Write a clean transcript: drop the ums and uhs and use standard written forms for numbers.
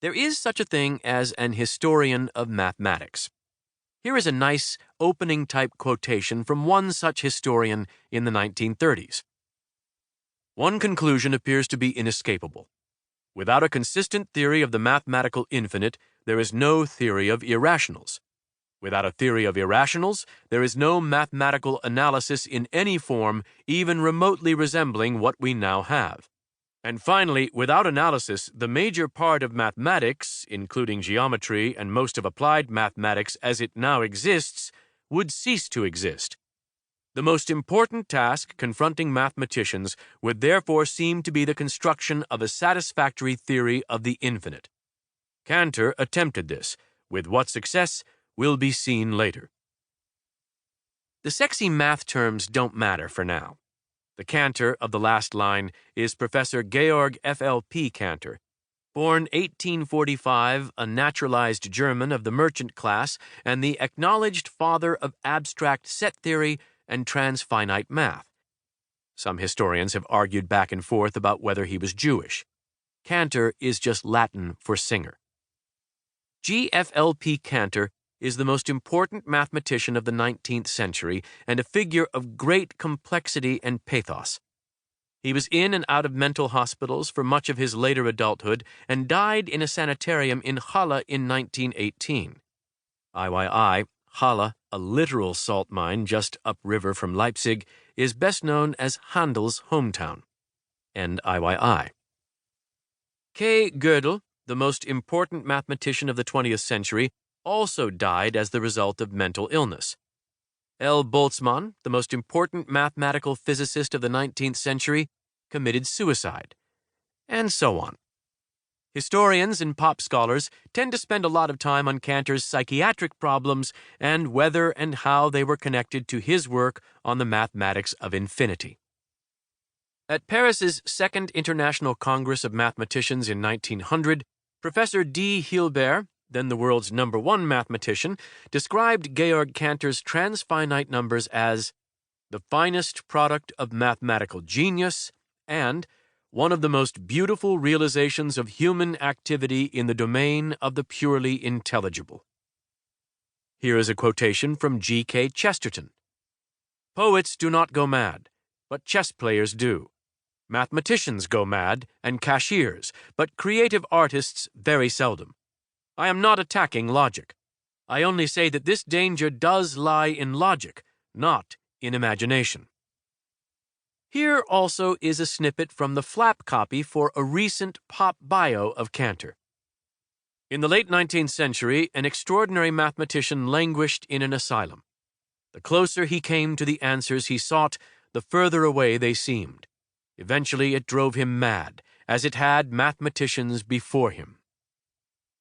There is such a thing as an historian of mathematics. Here is a nice opening-type quotation from one such historian in the 1930s. One conclusion appears to be inescapable. Without a consistent theory of the mathematical infinite, there is no theory of irrationals. Without a theory of irrationals, there is no mathematical analysis in any form even remotely resembling what we now have. And finally, without analysis, the major part of mathematics, including geometry and most of applied mathematics as it now exists, would cease to exist. The most important task confronting mathematicians would therefore seem to be the construction of a satisfactory theory of the infinite. Cantor attempted this. With what success will be seen later. The sexy math terms don't matter for now. The Cantor of the last line is Professor Georg F.L.P. Cantor, born 1845, a naturalized German of the merchant class and the acknowledged father of abstract set theory and transfinite math. Some historians have argued back and forth about whether he was Jewish. Cantor is just Latin for singer. G.F.L.P. Cantor is the most important mathematician of the 19th century and a figure of great complexity and pathos. He was in and out of mental hospitals for much of his later adulthood and died in a sanitarium in Halle in 1918. Halle, a literal salt mine just upriver from Leipzig, is best known as Handel's hometown. K. Gödel, the most important mathematician of the 20th century, also died as the result of mental illness. L. Boltzmann, the most important mathematical physicist of the 19th century, committed suicide. And so on. Historians and pop scholars tend to spend a lot of time on Cantor's psychiatric problems and whether and how they were connected to his work on the mathematics of infinity. At Paris's Second International Congress of Mathematicians in 1900, Professor D. Hilbert, then the world's #1 mathematician, described Georg Cantor's transfinite numbers as the finest product of mathematical genius and one of the most beautiful realizations of human activity in the domain of the purely intelligible. Here is a quotation from G.K. Chesterton. Poets do not go mad, but chess players do. Mathematicians go mad, and cashiers, but creative artists very seldom. I am not attacking logic. I only say that this danger does lie in logic, not in imagination. Here also is a snippet from the flap copy for a recent pop bio of Cantor. In the late 19th century, an extraordinary mathematician languished in an asylum. The closer he came to the answers he sought, the further away they seemed. Eventually it drove him mad, as it had mathematicians before him.